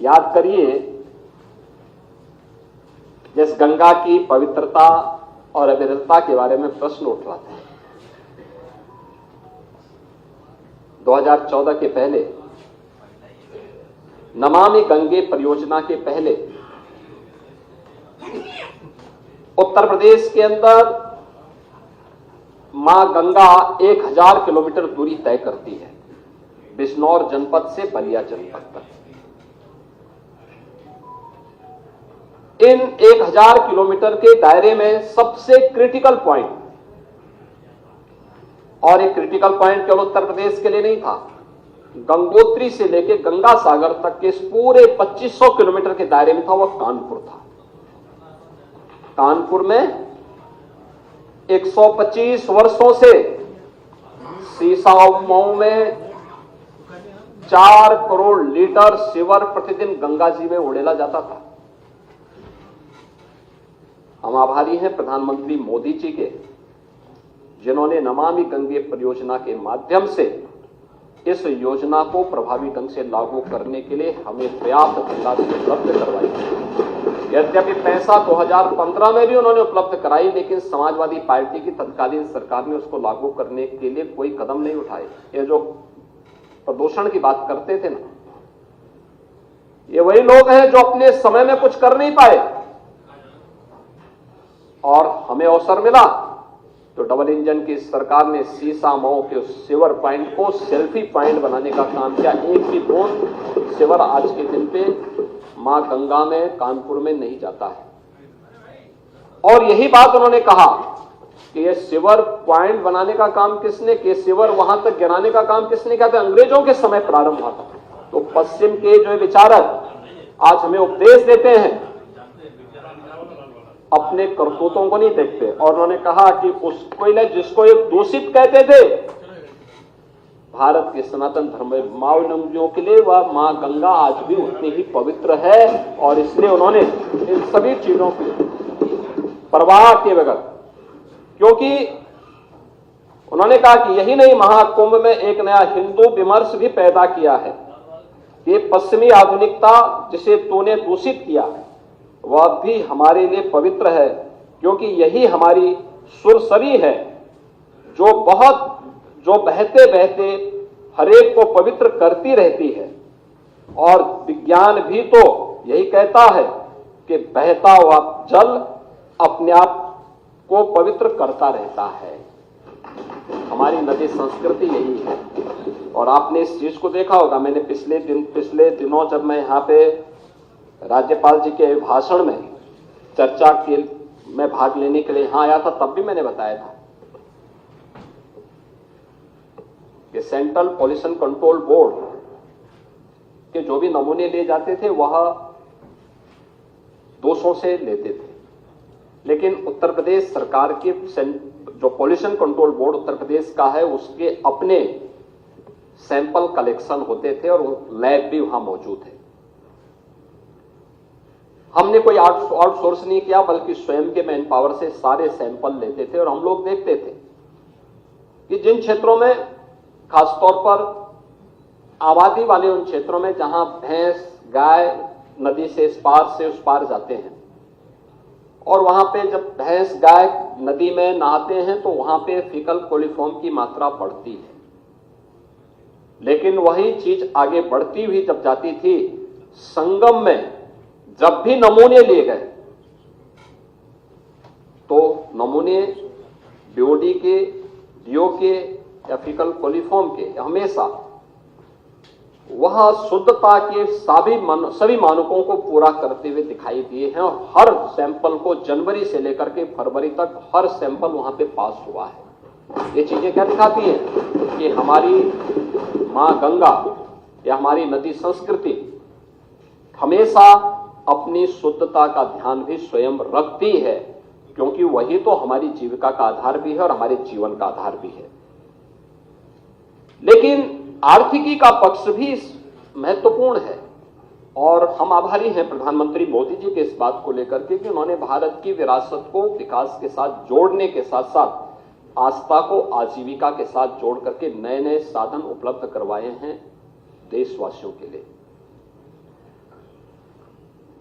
याद करिए, जिस गंगा की पवित्रता और अविरलता के बारे में प्रश्न उठ रहा था, 2014 के पहले, नमामि गंगे परियोजना के पहले उत्तर प्रदेश के अंदर मां गंगा 1000 किलोमीटर दूरी तय करती है, बिजनौर जनपद से बलिया जनपद तक। इन 1000 किलोमीटर के दायरे में सबसे क्रिटिकल पॉइंट, और एक क्रिटिकल पॉइंट केवल उत्तर प्रदेश के लिए नहीं था, गंगोत्री से लेकर गंगा सागर तक के इस पूरे 2500 किलोमीटर के दायरे में था, वह कानपुर था। कानपुर में 125 वर्षों से सीसाओं में 4 करोड़ लीटर सीवर प्रतिदिन गंगा जी में उड़ेला जाता था। हम आभारी हैं प्रधानमंत्री मोदी जी के, जिन्होंने नमामि गंगे परियोजना के माध्यम से इस योजना को प्रभावी ढंग से लागू करने के लिए हमें पर्याप्त धनराशि उपलब्ध करवाई। यद्यपि पैसा 2015 में भी उन्होंने उपलब्ध कराई, लेकिन समाजवादी पार्टी की तत्कालीन सरकार ने उसको लागू करने के लिए कोई कदम नहीं उठाए। ये जो प्रदूषण की बात करते थे ना, ये वही लोग हैं जो अपने समय में कुछ कर नहीं पाए, और हमें अवसर मिला तो डबल इंजन की सरकार ने सीसामऊ के सीवर पॉइंट को सेल्फी पॉइंट बनाने का काम किया। एक भी बूंद सीवर आज के दिन पे मां गंगा में कानपुर में नहीं जाता है। और यही बात उन्होंने कहा कि ये सीवर पॉइंट बनाने का काम किसने किया, सीवर वहां तक गिराने का काम किसने किया था, अंग्रेजों के समय प्रारंभ हुआ था। तो पश्चिम के जो विचारक आज हमें उपदेश देते हैं, अपने करतूतों को नहीं देखते। और उन्होंने कहा कि उसको जिसको एक दूषित कहते थे, भारत के सनातन धर्मावलंबियों के लिए वह मां गंगा आज भी उतनी ही पवित्र है, और इसलिए उन्होंने इन सभी चीजों की परवाह किए बगैर, क्योंकि उन्होंने कहा कि यही नहीं, महाकुंभ में एक नया हिंदू विमर्श भी पैदा किया है। ये पश्चिमी आधुनिकता जिसे तूने दूषित किया वह भी हमारे लिए पवित्र है, क्योंकि यही हमारी सुरसरी है जो बहते बहते हरेक को पवित्र करती रहती है। और विज्ञान भी तो यही कहता है कि बहता हुआ जल अपने आप को पवित्र करता रहता है। हमारी नदी संस्कृति यही है। और आपने इस चीज को देखा होगा, मैंने पिछले दिनों जब मैं यहाँ पे राज्यपाल जी के भाषण में चर्चा के में भाग लेने के लिए यहां आया था, तब भी मैंने बताया था कि सेंट्रल पॉल्यूशन कंट्रोल बोर्ड के जो भी नमूने लिए जाते थे वह 200 से लेते थे, लेकिन उत्तर प्रदेश सरकार के जो pollution control board Uttar Pradesh का है, उसके अपने सैंपल कलेक्शन होते थे और लैब भी वहां मौजूद है। हमने कोई आउटसोर्स नहीं किया, बल्कि स्वयं के मैन पावर से सारे सैंपल लेते थे। और हम लोग देखते थे कि जिन क्षेत्रों में, खासतौर पर आबादी वाले उन क्षेत्रों में जहां भैंस गाय नदी से इस पार से उस पार जाते हैं, और वहां पे जब भैंस गाय नदी में नहाते हैं तो वहां पे फीकल कोलिफॉर्म की मात्रा बढ़ती है। लेकिन वही चीज आगे बढ़ती हुई जब जाती थी, संगम में जब भी नमूने लिए गए तो नमूने बीओडी के, डीओ के या फीकल कोलिफॉर्म के हमेशा वह शुद्धता के सभी मानकों को पूरा करते हुए दिखाई दिए हैं। और हर सैंपल को जनवरी से लेकर के फरवरी तक हर सैंपल वहां पे पास हुआ है। ये चीजें क्या दिखाती हैं कि हमारी मां गंगा या हमारी नदी संस्कृति हमेशा अपनी शुद्धता का ध्यान भी स्वयं रखती है, क्योंकि वही तो हमारी जीविका का आधार भी है और हमारे जीवन का आधार भी है। लेकिन आर्थिकी का पक्ष भी महत्वपूर्ण है, और हम आभारी हैं प्रधानमंत्री मोदी जी के इस बात को लेकर के कि उन्होंने भारत की विरासत को विकास के साथ जोड़ने के साथ साथ आस्था को आजीविका के साथ जोड़ करके नए नए साधन उपलब्ध करवाए हैं देशवासियों के लिए।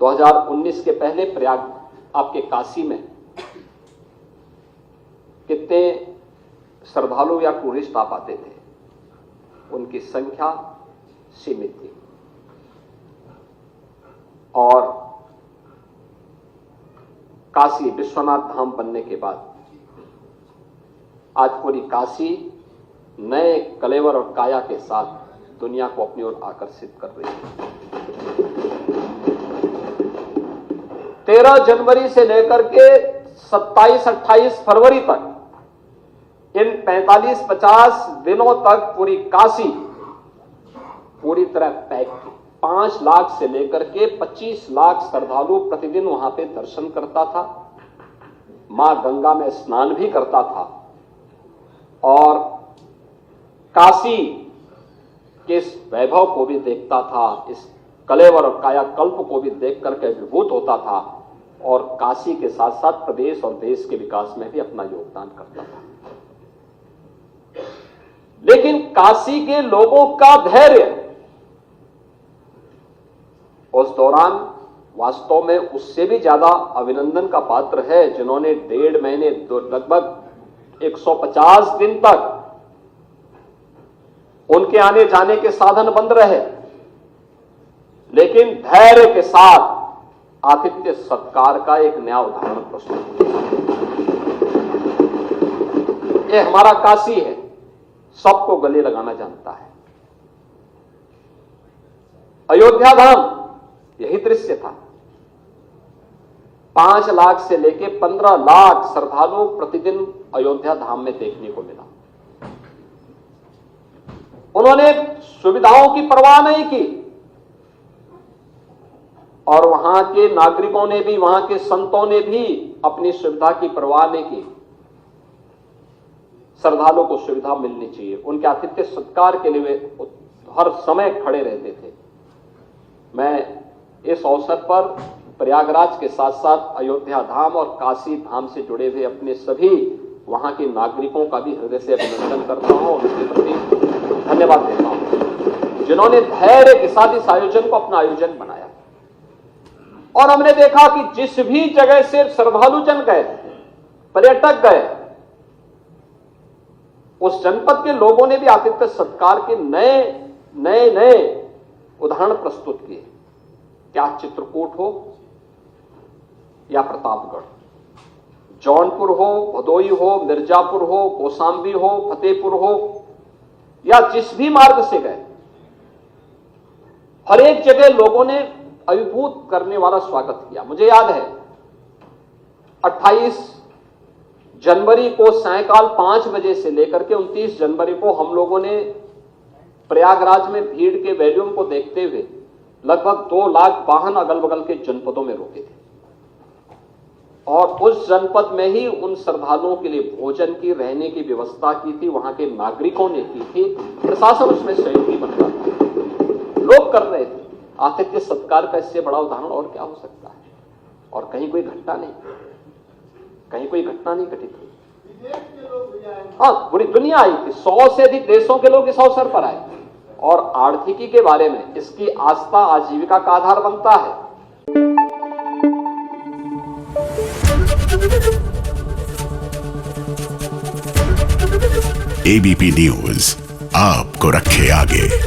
2019 के पहले प्रयाग आपके काशी में कितने श्रद्धालु या टूरिस्ट आ पाते थे, उनकी संख्या सीमित थी। और काशी विश्वनाथ धाम बनने के बाद आज पूरी काशी नए कलेवर और काया के साथ दुनिया को अपनी ओर आकर्षित कर रही है। 13 जनवरी से लेकर के 27-28 फरवरी तक, इन 45-50 दिनों तक पूरी काशी पूरी तरह पैक थी। 5 लाख से लेकर के 25 लाख श्रद्धालु प्रतिदिन वहां पे दर्शन करता था, मां गंगा में स्नान भी करता था और काशी के इस वैभव को भी देखता था, इस कलेवर और कायाकल्प को भी देख करके विभूत होता था और काशी के साथ साथ प्रदेश और देश के विकास में भी अपना योगदान करता था। लेकिन काशी के लोगों का धैर्य उस दौरान वास्तव में उससे भी ज्यादा अभिनंदन का पात्र है, जिन्होंने 1.5 महीने लगभग 150 दिन तक उनके आने जाने के साधन बंद रहे, लेकिन धैर्य के साथ आतिथ्य सत्कार का एक नया उदाहरण प्रस्तुत किया। ये हमारा काशी है, सबको गले लगाना जानता है। अयोध्या धाम यही दृश्य था। 5 लाख से लेके 15 लाख श्रद्धालु प्रतिदिन अयोध्या धाम में देखने को मिला। उन्होंने सुविधाओं की परवाह नहीं की और वहां के नागरिकों ने भी, वहां के संतों ने भी अपनी सुविधा की परवाह नहीं की। श्रद्धालुओं को सुविधा मिलनी चाहिए, उनके आतिथ्य सत्कार के लिए वे हर समय खड़े रहते थे। मैं इस अवसर पर प्रयागराज के साथ साथ अयोध्या धाम और काशी धाम से जुड़े हुए अपने सभी वहां के नागरिकों का भी हृदय से अभिनंदन करता हूं और उनके प्रति धन्यवाद देता हूं, जिन्होंने धैर्य के साथ इस आयोजन को अपना आयोजन बनाया। और हमने देखा कि जिस भी जगह से श्रद्धालु जन गए, पर्यटक गए, उस जनपद के लोगों ने भी आतिथ्य सत्कार के नए उदाहरण प्रस्तुत किए। क्या चित्रकूट हो या प्रतापगढ़, जौनपुर हो, भदोई हो, मिर्जापुर हो, कौशाम्बी हो, फतेहपुर हो या जिस भी मार्ग से गए, हर एक जगह लोगों ने अभिभूत करने वाला स्वागत किया। मुझे याद है 28 जनवरी को सायंकाल 5 बजे से लेकर के 29 जनवरी को हम लोगों ने प्रयागराज में भीड़ के वॉल्यूम को देखते हुए लगभग 2 लाख वाहन अगल बगल के जनपदों में रोके थे और उस जनपद में ही उन श्रद्धालुओं के लिए भोजन की, रहने की व्यवस्था की थी, वहां के नागरिकों ने की थी, प्रशासन उसमें सहयोगी बन रहा था, लोग कर रहे थे। आतिथ्य सत्कार का इससे बड़ा उदाहरण और क्या हो सकता है। और कहीं कोई घटना नहीं घटित हुई। हाँ, पूरी दुनिया आई थी, 100 से अधिक देशों के लोग इस अवसर पर आए और आर्थिकी के बारे में इसकी आस्था आजीविका का आधार बनता है। एबीपी न्यूज आपको रखे आगे।